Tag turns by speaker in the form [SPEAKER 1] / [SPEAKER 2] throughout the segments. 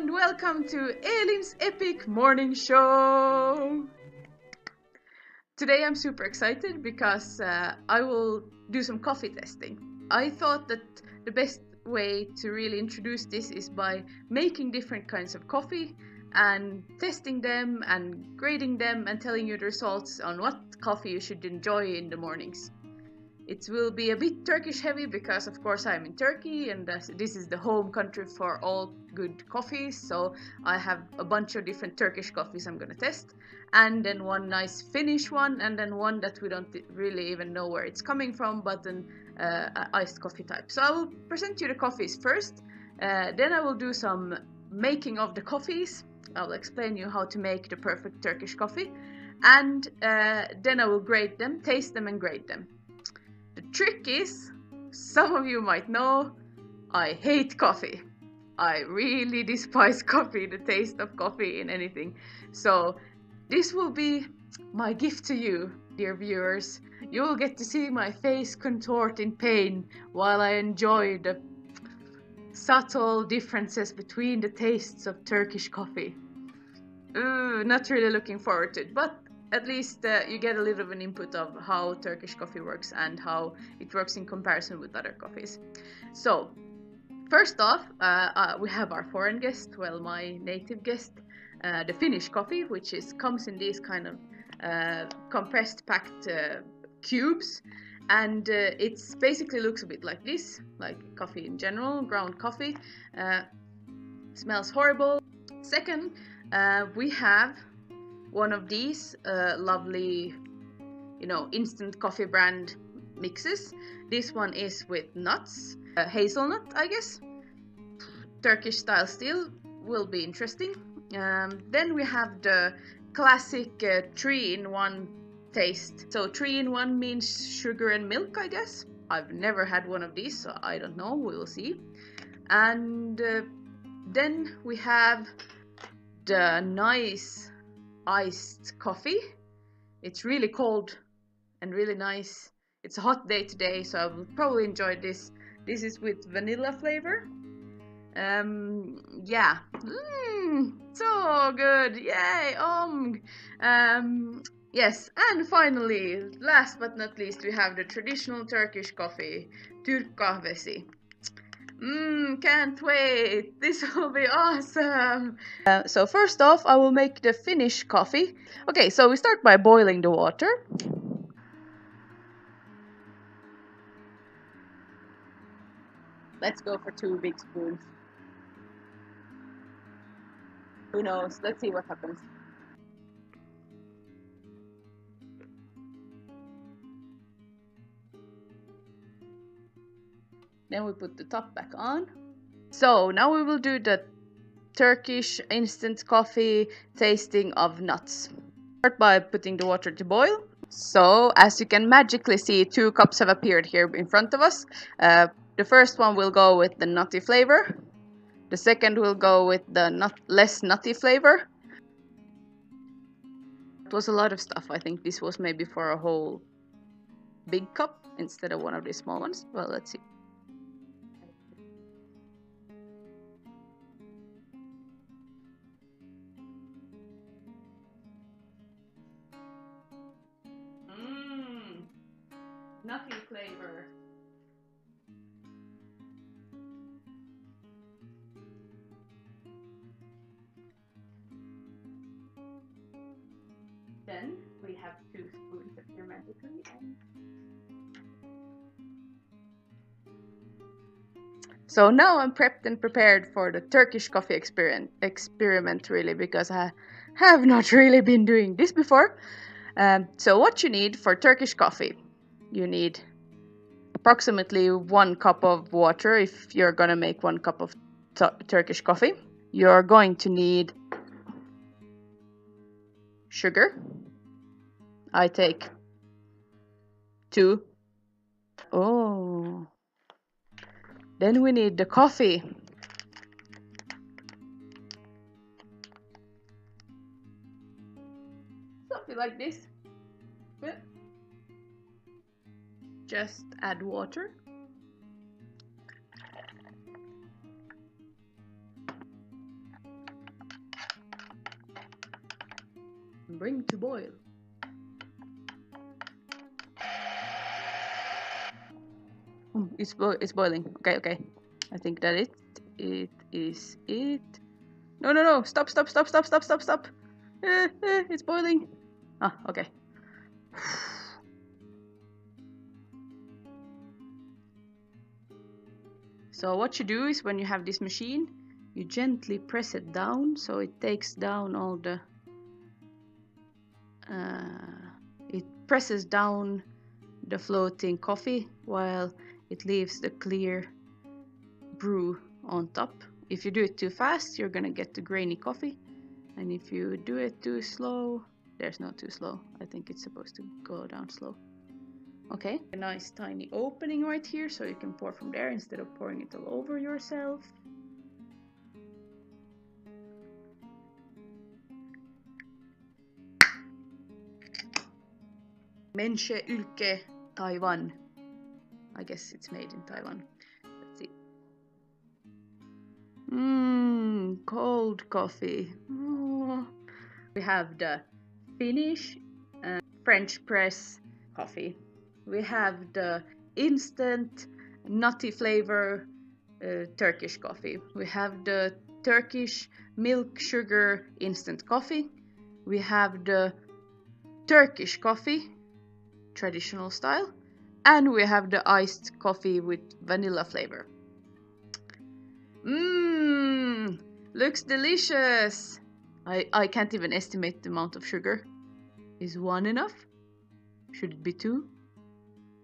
[SPEAKER 1] and welcome to Eelin''s epic morning show! Today I'm super excited because I will do some coffee testing. I thought that the best way to really introduce this is by making different kinds of coffee and testing them and grading them and telling you the results on what coffee you should enjoy in the mornings. It will be a bit Turkish heavy because of course I'm in Turkey and this is the home country for all good coffees, so I have a bunch of different Turkish coffees I'm gonna test, and then one nice Finnish one, and then one that we don't really even know where it's coming from, but an iced coffee type. So I will present you the coffees first, then I will do some making of the coffees. I'll explain you how to make the perfect Turkish coffee, and then I will grade them, taste them and grade them. The trick is, some of you might know, I hate coffee. I really despise coffee, the taste of coffee in anything. So this will be my gift to you, dear viewers. You will get to see my face contort in pain while I enjoy the subtle differences between the tastes of Turkish coffee. Not really looking forward to it, but at least you get a little of an input of how Turkish coffee works and how it works in comparison with other coffees. So, first off, we have our foreign guest, well, my native guest, the Finnish coffee, which comes in these kind of compressed packed cubes, and it basically looks a bit like this, like coffee in general, ground coffee. Smells horrible. Second, we have one of these lovely, instant coffee brand mixes. This one is with nuts, hazelnut, I guess. Turkish style still will be interesting. Then we have the classic 3-in-1 taste. So 3-in-1 means sugar and milk, I guess. I've never had one of these, so I don't know, we will see. And then we have the nice iced coffee. It's really cold and really nice. It's a hot day today, so I will probably enjoy this. This is with vanilla flavor. Yeah, so good, yay, yes, and finally, last but not least, we have the traditional Turkish coffee, Türk kahvesi. Can't wait, this will be awesome. So first off, I will make the Finnish coffee. Okay, so we start by boiling the water. Let's go for 2 big spoons. Who knows? Let's see what happens. Then we put the top back on. So now we will do the Turkish instant coffee tasting of nuts. Start by putting the water to boil. So as you can magically see, 2 cups have appeared here in front of us. The first one will go with the nutty flavor. The second will go with the less nutty flavor. It was a lot of stuff. I think this was maybe for a whole big cup instead of one of these small ones. Well, let's see. Nutty flavor. Then we have 2 spoons of magically. So now I'm prepped and prepared for the Turkish coffee experiment really, because I have not really been doing this before. So what you need for Turkish coffee, you need approximately 1 cup of water if you're gonna make 1 cup of Turkish coffee. You're going to need sugar. I take 2. Oh. Then we need the coffee. Something like this. Just add water. Bring to boil. It's boiling. Okay. I think that it is it. No. Stop. It's boiling. Ah, okay. So what you do is when you have this machine, you gently press it down so it takes down all the it presses down the floating coffee while it leaves the clear brew on top. If you do it too fast, you're gonna get the grainy coffee, and if you do it too slow, there's no too slow. I think it's supposed to go down slow. Okay, a nice tiny opening right here so you can pour from there instead of pouring it all over yourself. Menche Ylke, Taiwan. I guess it's made in Taiwan. Let's see. Cold coffee. Oh. We have the Finnish and French press coffee. We have the instant nutty flavor Turkish coffee. We have the Turkish milk sugar instant coffee. We have the Turkish coffee, traditional style. And we have the iced coffee with vanilla flavor. Looks delicious. I can't even estimate the amount of sugar. Is 1 enough? Should it be 2?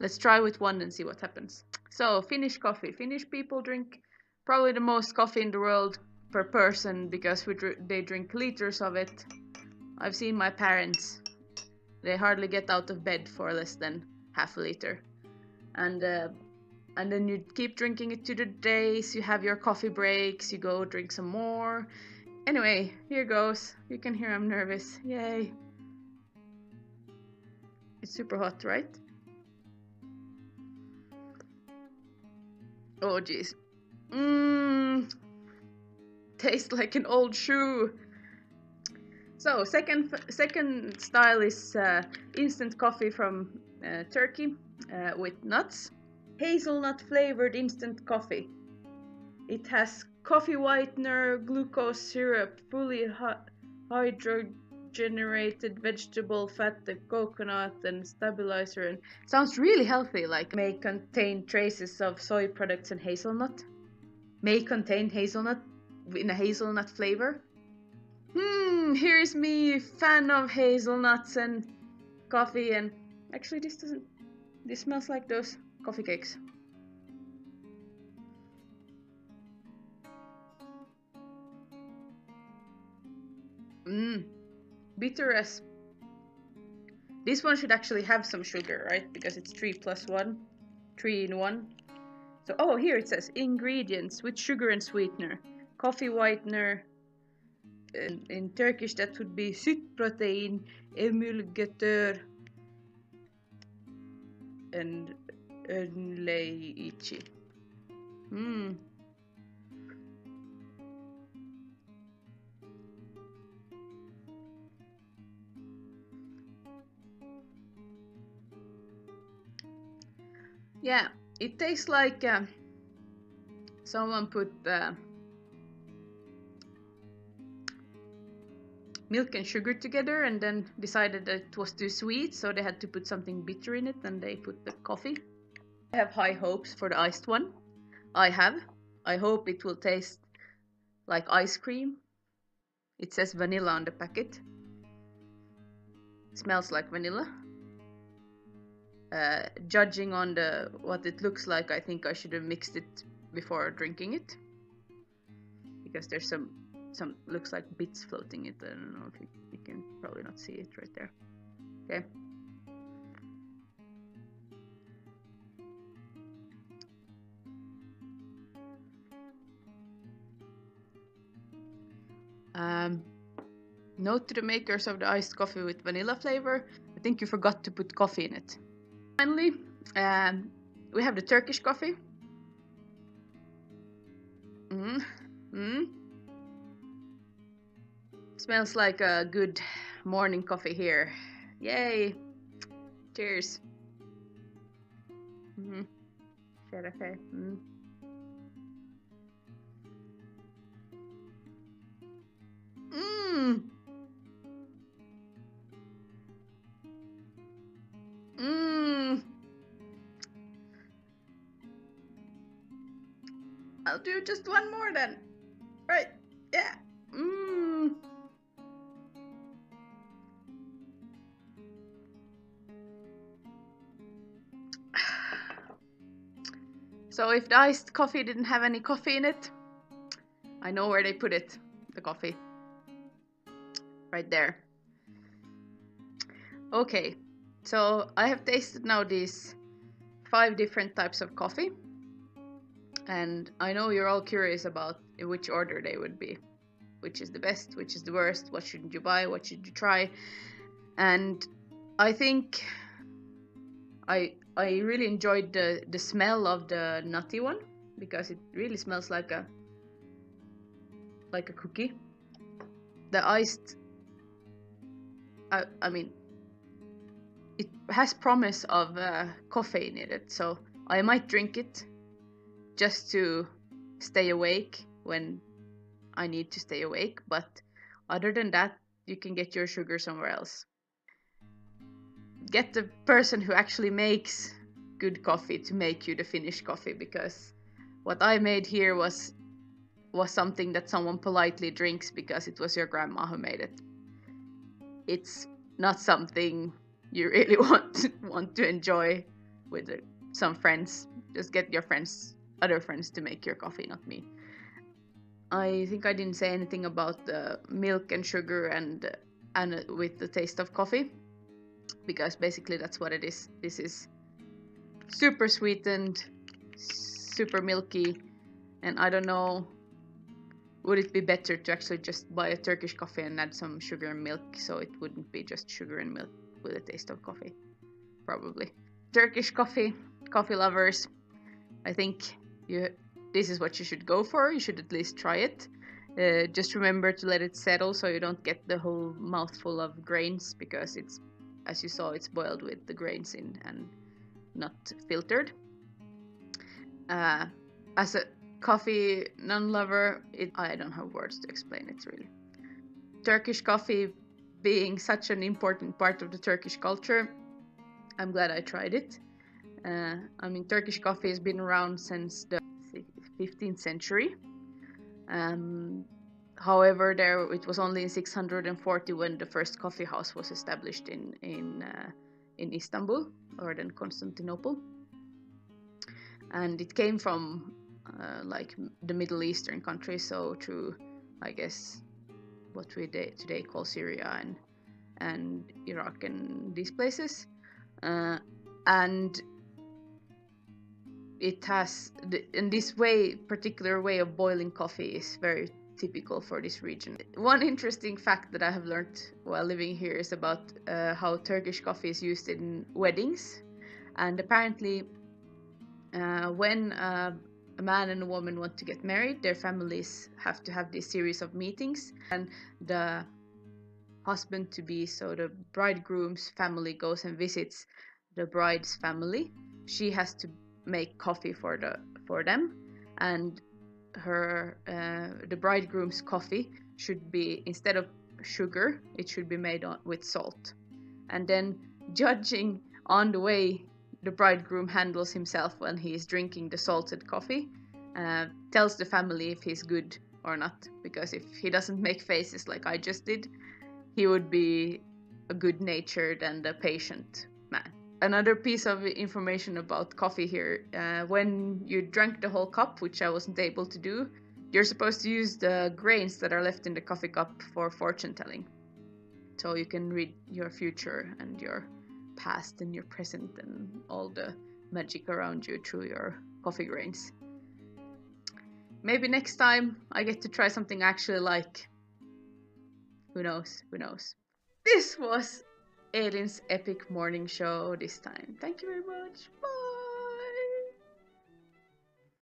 [SPEAKER 1] Let's try with 1 and see what happens. So, Finnish coffee. Finnish people drink probably the most coffee in the world per person because they drink liters of it. I've seen my parents. They hardly get out of bed for less than half a liter. And then you keep drinking it to the days, you have your coffee breaks, you go drink some more. Anyway, here goes. You can hear I'm nervous. Yay. It's super hot, right? Oh jeez. Tastes like an old shoe. So second style is instant coffee from Turkey with nuts. Hazelnut flavored instant coffee. It has coffee whitener, glucose syrup, fully hydrogenated vegetable fat, the coconut and stabilizer, and sounds really healthy. Like may contain traces of soy products and hazelnut. May contain hazelnut in a hazelnut flavor. Here's me, fan of hazelnuts and coffee, and actually this smells like those coffee cakes. Bitter as. This one should actually have some sugar, right? Because it's 3 + 1. 3 in 1. So, oh, here it says ingredients with sugar and sweetener. Coffee whitener. In Turkish that would be süt protein, emulgatör, and önleyici. Yeah, it tastes like someone put milk and sugar together and then decided that it was too sweet, so they had to put something bitter in it, and they put the coffee. I have high hopes for the iced one. I hope it will taste like ice cream. It says vanilla on the packet. It smells like vanilla. Judging on what it looks like, I think I should have mixed it before drinking it, because there's some looks like bits floating it. I don't know if you can probably not see it right there. Okay. Note to the makers of the iced coffee with vanilla flavor, I think you forgot to put coffee in it. Finally, we have the Turkish coffee. Smells like a good morning coffee here. Yay! Cheers. Sherife. I'll do just one more then. Right. Yeah. So if the iced coffee didn't have any coffee in it, I know where they put it, the coffee. Right there. Okay, so I have tasted now these 5 different types of coffee. And I know you're all curious about in which order they would be. Which is the best, which is the worst, what shouldn't you buy, what should you try. And I think I really enjoyed the smell of the nutty one, because it really smells like a cookie. The iced, I mean, it has promise of caffeine in it, so I might drink it just to stay awake when I need to stay awake, but other than that, you can get your sugar somewhere else. Get the person who actually makes good coffee to make you the Finnish coffee, because what I made here was something that someone politely drinks because it was your grandma who made it. It's not something you really want to enjoy with some friends. Just get your other friends to make your coffee, not me. I think I didn't say anything about the milk and sugar and with the taste of coffee, because basically that's what it is. This is super sweetened, super milky, and I don't know, would it be better to actually just buy a Turkish coffee and add some sugar and milk, so it wouldn't be just sugar and milk with a taste of coffee? Probably. Turkish coffee lovers, I think this is what you should go for. You should at least try it. Just remember to let it settle so you don't get the whole mouthful of grains, because it's, as you saw, it's boiled with the grains in and not filtered. As a coffee non-lover, I don't have words to explain it really. Turkish coffee being such an important part of the Turkish culture, I'm glad I tried it. I mean, Turkish coffee has been around since the 15th century. However, it was only in 640 when the first coffee house was established in Istanbul, or then Constantinople, and it came from like the Middle Eastern countries, so through, I guess, what we today call Syria and Iraq and these places, and it has in this particular way of boiling coffee is very typical for this region. One interesting fact that I have learned while living here is about how Turkish coffee is used in weddings, and apparently when a man and a woman want to get married, their families have to have this series of meetings, and the husband-to-be, so the bridegroom's family, goes and visits the bride's family. She has to make coffee for them, and the bridegroom's coffee should be, instead of sugar, it should be made with salt. And then, judging on the way the bridegroom handles himself when he is drinking the salted coffee, tells the family if he's good or not, because if he doesn't make faces like I just did, he would be a good-natured and a patient man. Another piece of information about coffee here, when you drank the whole cup, which I wasn't able to do, you're supposed to use the grains that are left in the coffee cup for fortune telling. So you can read your future and your past and your present and all the magic around you through your coffee grains. Maybe next time I get to try something I actually like. Who knows? Who knows? This was Eelin's epic morning show this time. Thank you very much. Bye!